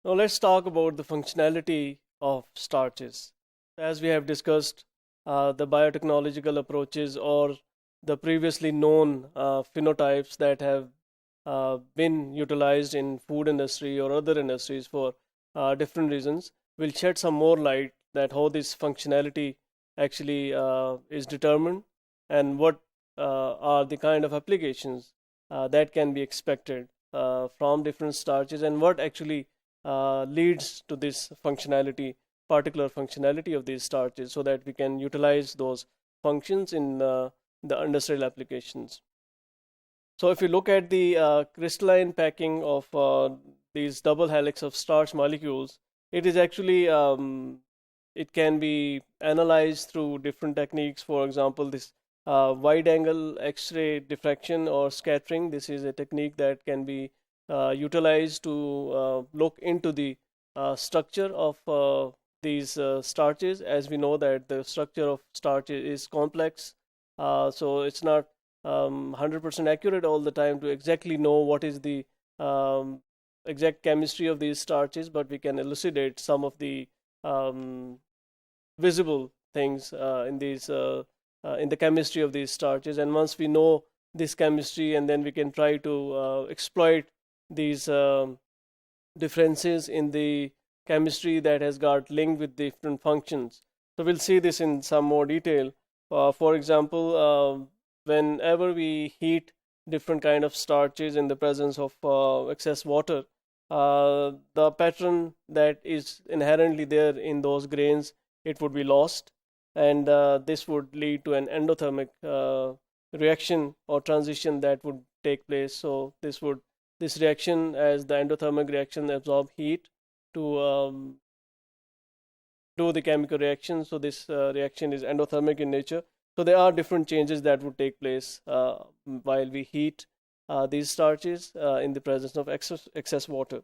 Now let's talk about the functionality of starches. As we have discussed, the biotechnological approaches or the previously known phenotypes that have been utilized in food industry or other industries for different reasons will shed some more light that how this functionality actually is determined and what are the kind of applications that can be expected from different starches and what actually leads to this functionality, particular functionality of these starches, so that we can utilize those functions in the industrial applications. So if you look at the crystalline packing of these double helix of starch molecules, it is actually it can be analyzed through different techniques. For example, this wide angle X-ray diffraction or scattering. This is a technique that can be utilized to look into the structure of these starches. As we know that the structure of starch is complex, so it's not 100% accurate all the time to exactly know what is the um, exact chemistry of these starches, but we can elucidate some of the um, visible things in the chemistry of these starches. And once we know this chemistry, and then we can try to exploit these differences in the chemistry that has got linked with different functions. So we'll see this in some more detail. For example, whenever we heat different kind of starches in the presence of excess water, the pattern that is inherently there in those grains, it would be lost, and this would lead to an endothermic reaction or transition that would take place. So this reaction, as the endothermic reaction absorb heat to do the chemical reaction. So this reaction is endothermic in nature. So there are different changes that would take place while we heat these starches in the presence of excess water.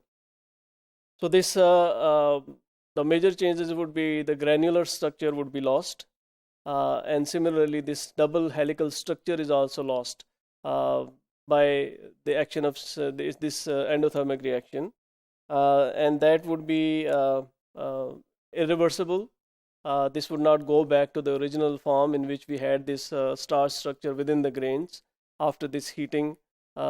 So the major changes would be the granular structure would be lost, and similarly this double helical structure is also lost by the action of this endothermic reaction, and that would be irreversible. This would not go back to the original form in which we had this starch structure within the grains after this heating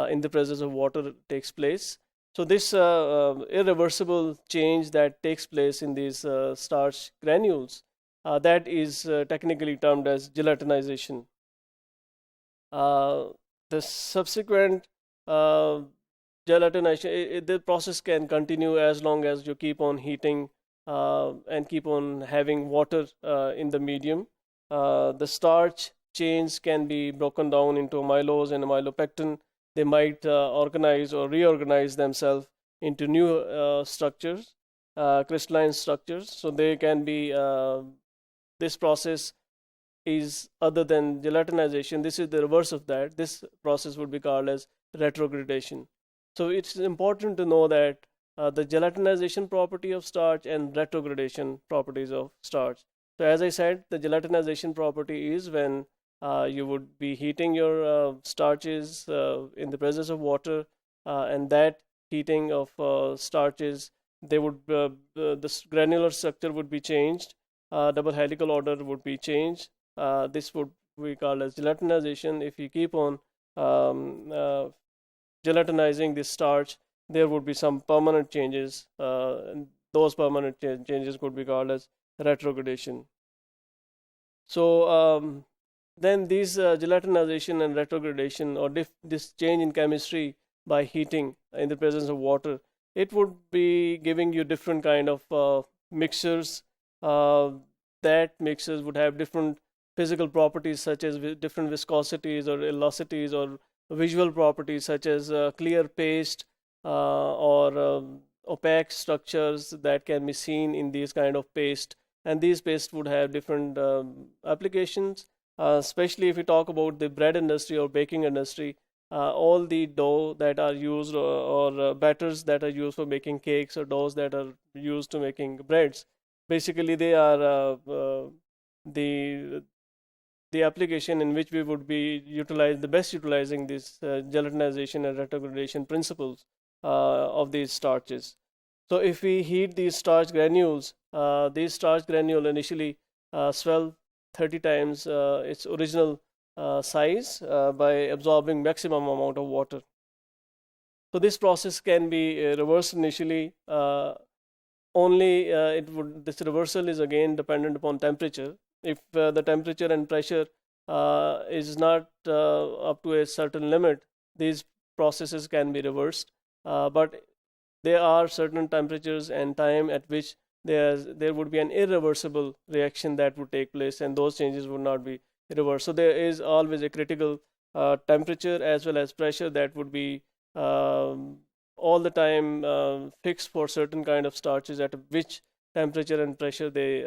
in the presence of water takes place. So this irreversible change that takes place in these starch granules, that is technically termed as gelatinization. Uh, the subsequent uh, gelatinization, the process can continue as long as you keep on heating and keep on having water in the medium. The starch chains can be broken down into amylose and amylopectin. They might organize or reorganize themselves into new structures, crystalline structures. So they can be this process is other than gelatinization. This is the reverse of that. This process would be called as retrogradation. So it's important to know that the gelatinization property of starch and retrogradation properties of starch. So as I said, the gelatinization property is when you would be heating your starches in the presence of water, and that heating of starches, they would the granular structure would be changed, double helical order would be changed. This would we call as gelatinization. If you keep on gelatinizing this starch, there would be some permanent changes, and those permanent changes could be called as retrogradation. So then these gelatinization and retrogradation, or this change in chemistry by heating in the presence of water, it would be giving you different kind of mixtures. Uh, that mixtures would have different physical properties such as different viscosities or elasticities, or visual properties such as clear paste or opaque structures that can be seen in these kind of paste. And these pastes would have different applications, especially if we talk about the bread industry or baking industry. All the dough that are used, or batters that are used for making cakes, or doughs that are used to making breads, basically they are the the application in which we would be the best utilizing this gelatinization and retrogradation principles of these starches. So if we heat these starch granule initially swell 30 times its original size by absorbing maximum amount of water. So this process can be reversed initially. Only this reversal is again dependent upon temperature. If the temperature and pressure is not up to a certain limit, these processes can be reversed. But there are certain temperatures and time at which there would be an irreversible reaction that would take place, and those changes would not be reversed. So there is always a critical temperature as well as pressure that would be um, all the time fixed for certain kind of starches, at which temperature and pressure they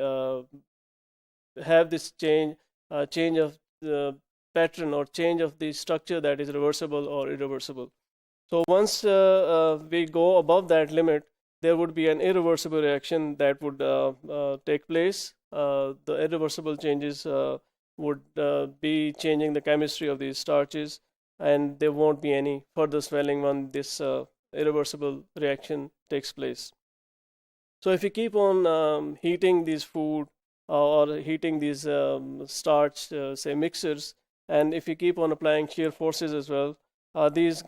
have this change of the pattern or change of the structure that is reversible or irreversible. So once we go above that limit, there would be an irreversible reaction that would take place. The irreversible changes would be changing the chemistry of these starches, and there won't be any further swelling when this irreversible reaction takes place. So if you keep on heating these food or heating these starch, say mixers, and if you keep on applying shear forces as well, these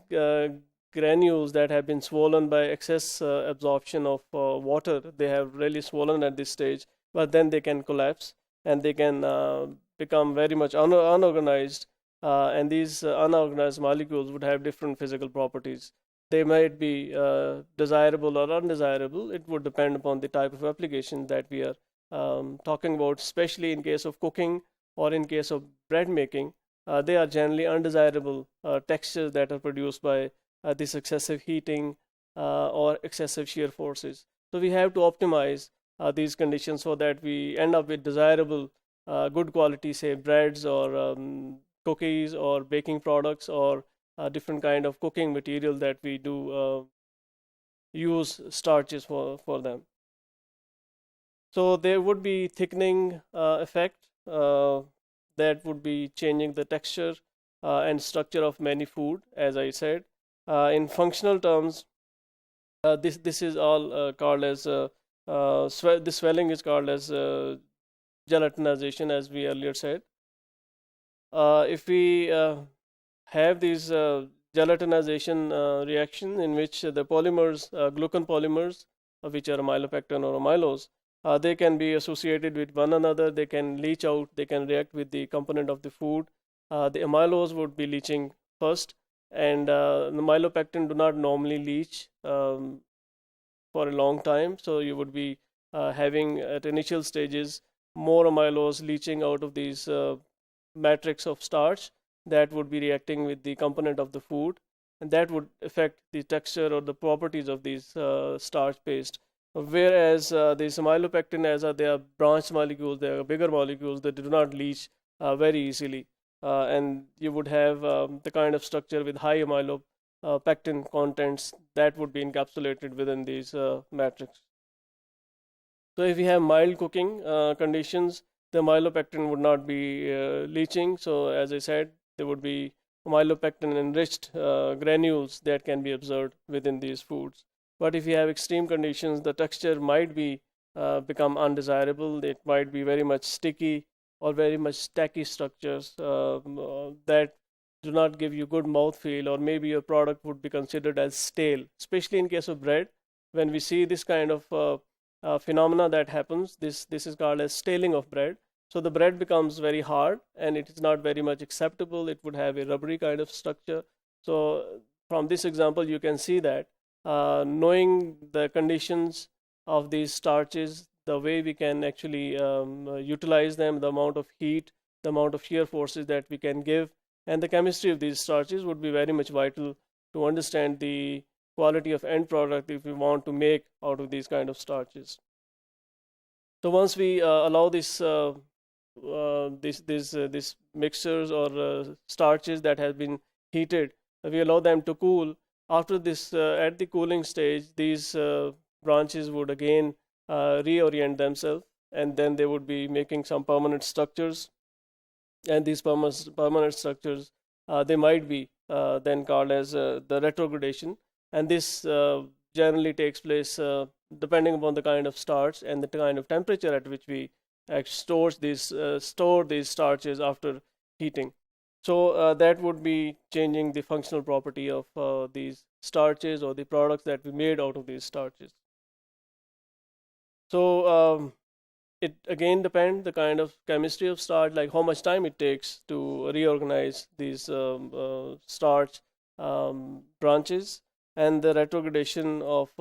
granules that have been swollen by excess absorption of water, they have really swollen at this stage, but then they can collapse and they can become very much unorganized, and these unorganized molecules would have different physical properties. They might be desirable or undesirable. It would depend upon the type of application that we are talking about, especially in case of cooking or in case of bread making. They are generally undesirable textures that are produced by this excessive heating or excessive shear forces. So we have to optimize these conditions so that we end up with desirable, good quality, say breads or cookies or baking products or different kind of cooking material that we do use starches for them. So there would be thickening effect that would be changing the texture and structure of many food, as I said. In functional terms, this is all called as this swelling is called as gelatinization, as we earlier said. If we have these gelatinization reaction in which the polymers, glucan polymers, which are amylopectin or amylose, they can be associated with one another. They can leach out. They can react with the component of the food. The amylose would be leaching first, and the amylopectin do not normally leach for a long time. So you would be having at initial stages more amylose leaching out of these matrix of starch that would be reacting with the component of the food, and that would affect the texture or the properties of these starch paste. Whereas these amylopectin, as they are branched molecules, they are bigger molecules that do not leach very easily, and you would have the kind of structure with high amylopectin contents that would be encapsulated within these matrix. So if we have mild cooking conditions, the amylopectin would not be leaching. So as I said, there would be amylopectin enriched granules that can be observed within these foods. But if you have extreme conditions, the texture might be become undesirable. It might be very much sticky or very much tacky structures that do not give you good mouthfeel, or maybe your product would be considered as stale, especially in case of bread. When we see this kind of phenomena that happens, this is called as staling of bread. So the bread becomes very hard and it is not very much acceptable. It would have a rubbery kind of structure. So from this example, you can see that knowing the conditions of these starches, the way we can actually utilize them, the amount of heat, the amount of shear forces that we can give, and the chemistry of these starches would be very much vital to understand the quality of end product if we want to make out of these kind of starches. So once we allow these mixtures or starches that have been heated, we allow them to cool. After this, at the cooling stage, these branches would again reorient themselves, and then they would be making some permanent structures. And these permanent structures, they might be then called as the retrogradation. And this generally takes place depending upon the kind of starch and the kind of temperature at which we store these starches after heating. So that would be changing the functional property of these starches or the products that we made out of these starches. So it again depends the kind of chemistry of starch, like how much time it takes to reorganize these starch branches, and the retrogradation or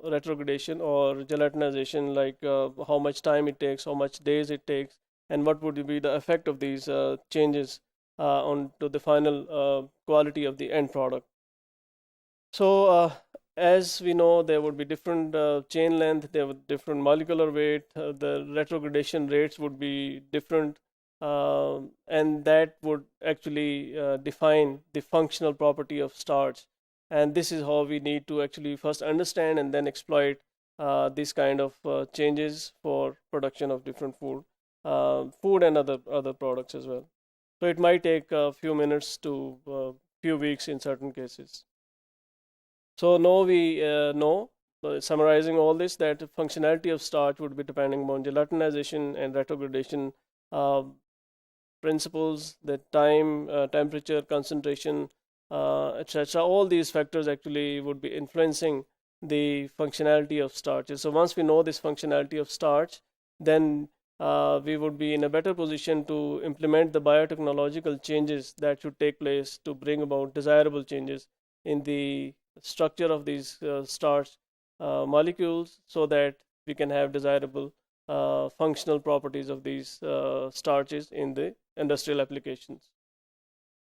gelatinization, like how much time it takes, how much days it takes, and what would be the effect of these changes on to the final quality of the end product. So, as we know, there would be different chain length, there would different molecular weight, the retrogradation rates would be different, and that would actually define the functional property of starch. And this is how we need to actually first understand and then exploit these kind of changes for production of different food and other products as well. So it might take a few minutes to few weeks in certain cases. So now we know, summarizing all this, that the functionality of starch would be depending on gelatinization and retrogradation uh, principles, the time, temperature, concentration, etc. All these factors actually would be influencing the functionality of starches. So once we know this functionality of starch, then we would be in a better position to implement the biotechnological changes that should take place to bring about desirable changes in the structure of these starch molecules, so that we can have desirable functional properties of these starches in the industrial applications.